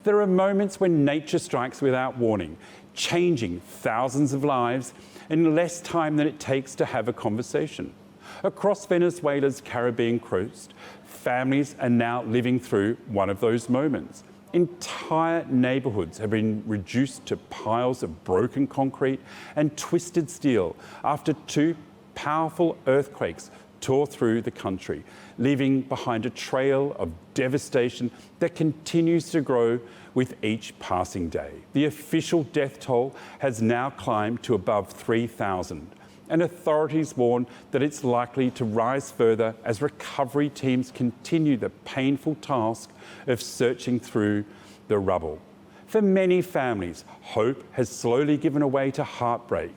There are moments when nature strikes without warning, changing thousands of lives in less time than it takes to have a conversation. Across Venezuela's Caribbean coast, families are now living through one of those moments. Entire neighbourhoods have been reduced to piles of broken concrete and twisted steel after two powerful earthquakes tore through the country, leaving behind a trail of devastation that continues to grow with each passing day. The official death toll has now climbed to above 3,000, and authorities warn that it's likely to rise further as recovery teams continue the painful task of searching through the rubble. For many families, hope has slowly given way to heartbreak.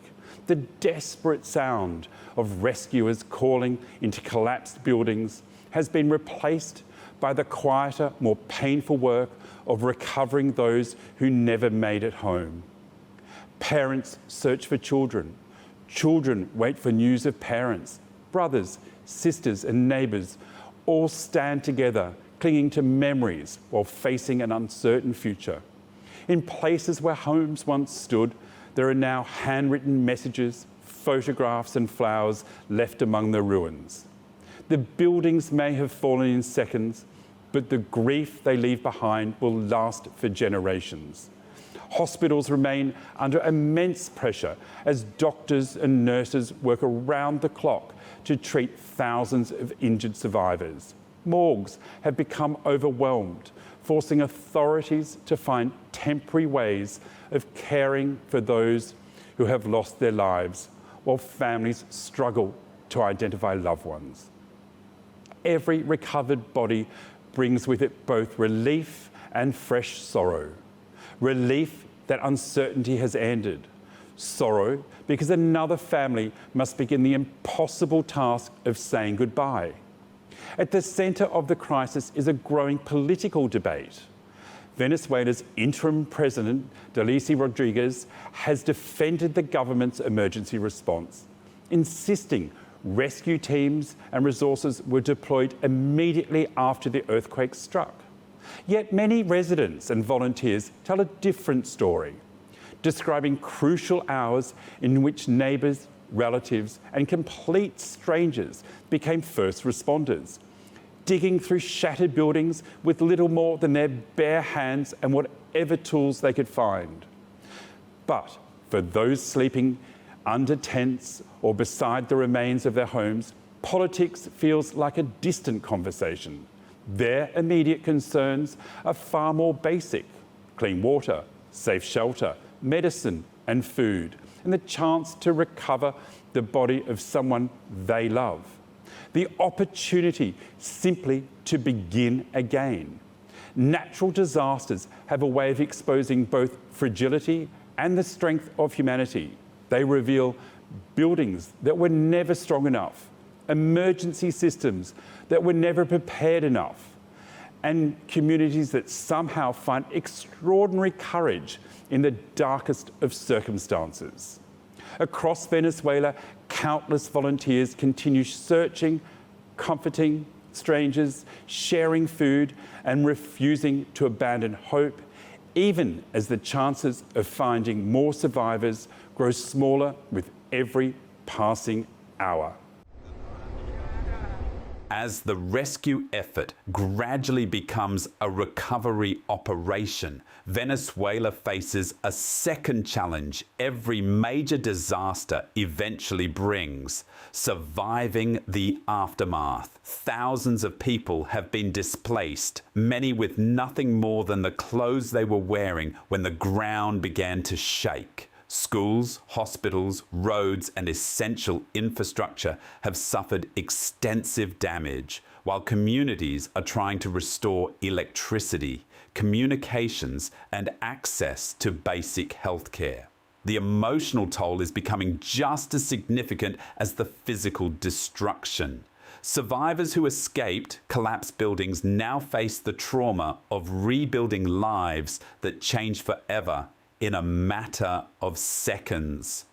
The desperate sound of rescuers calling into collapsed buildings has been replaced by the quieter, more painful work of recovering those who never made it home. Parents search for children. Children wait for news of parents. Brothers, sisters and neighbours all stand together, clinging to memories while facing an uncertain future. In places where homes once stood, there are now handwritten messages, photographs and flowers left among the ruins. The buildings may have fallen in seconds, but the grief they leave behind will last for generations. Hospitals remain under immense pressure as doctors and nurses work around the clock to treat thousands of injured survivors. Morgues have become overwhelmed, forcing authorities to find temporary ways of caring for those who have lost their lives, while families struggle to identify loved ones. Every recovered body brings with it both relief and fresh sorrow. Relief that uncertainty has ended. Sorrow because another family must begin the impossible task of saying goodbye. At the centre of the crisis is a growing political debate. Venezuela's interim president, Delcy Rodriguez, has defended the government's emergency response, insisting rescue teams and resources were deployed immediately after the earthquake struck. Yet many residents and volunteers tell a different story, describing crucial hours in which neighbours, relatives and complete strangers became first responders, digging through shattered buildings with little more than their bare hands and whatever tools they could find. But for those sleeping under tents or beside the remains of their homes, politics feels like a distant conversation. Their immediate concerns are far more basic: clean water, safe shelter, medicine and food, and the chance to recover the body of someone they love. The opportunity simply to begin again. Natural disasters have a way of exposing both fragility and the strength of humanity. They reveal buildings that were never strong enough, emergency systems that were never prepared enough, and communities that somehow find extraordinary courage in the darkest of circumstances. Across Venezuela, countless volunteers continue searching, comforting strangers, sharing food, and refusing to abandon hope, even as the chances of finding more survivors grow smaller with every passing hour. As the rescue effort gradually becomes a recovery operation, Venezuela faces a second challenge every major disaster eventually brings: surviving the aftermath. Thousands of people have been displaced, many with nothing more than the clothes they were wearing when the ground began to shake. Schools, hospitals, roads and essential infrastructure have suffered extensive damage, while communities are trying to restore electricity, communications and access to basic healthcare. The emotional toll is becoming just as significant as the physical destruction. Survivors who escaped collapsed buildings now face the trauma of rebuilding lives that change forever in a matter of seconds.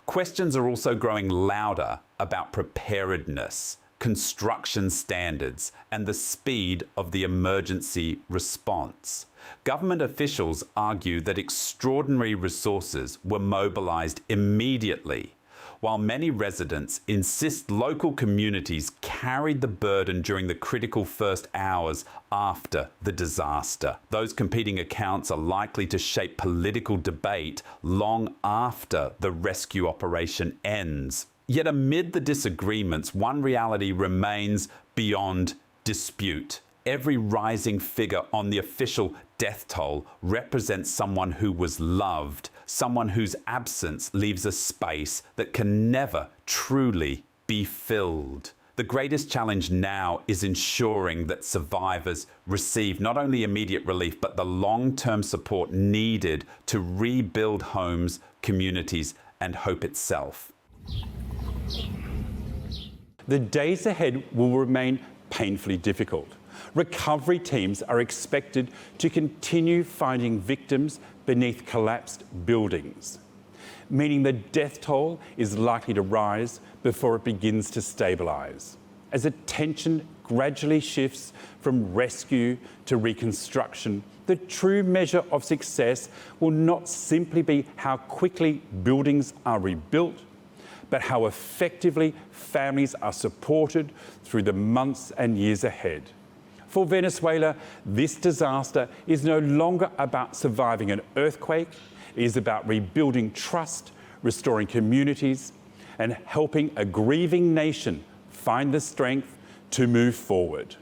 Questions are also growing louder about preparedness, construction standards, and the speed of the emergency response. Government officials argue that extraordinary resources were mobilized immediately, while many residents insist local communities carried the burden during the critical first hours after the disaster. Those competing accounts are likely to shape political debate long after the rescue operation ends. Yet amid the disagreements, one reality remains beyond dispute. Every rising figure on the official death toll represents someone who was loved, someone whose absence leaves a space that can never truly be filled. The greatest challenge now is ensuring that survivors receive not only immediate relief, but the long-term support needed to rebuild homes, communities, and hope itself. The days ahead will remain painfully difficult. Recovery teams are expected to continue finding victims beneath collapsed buildings, meaning the death toll is likely to rise before it begins to stabilise. As attention gradually shifts from rescue to reconstruction, the true measure of success will not simply be how quickly buildings are rebuilt, but how effectively families are supported through the months and years ahead. For Venezuela, this disaster is no longer about surviving an earthquake. It is about rebuilding trust, restoring communities, and helping a grieving nation find the strength to move forward.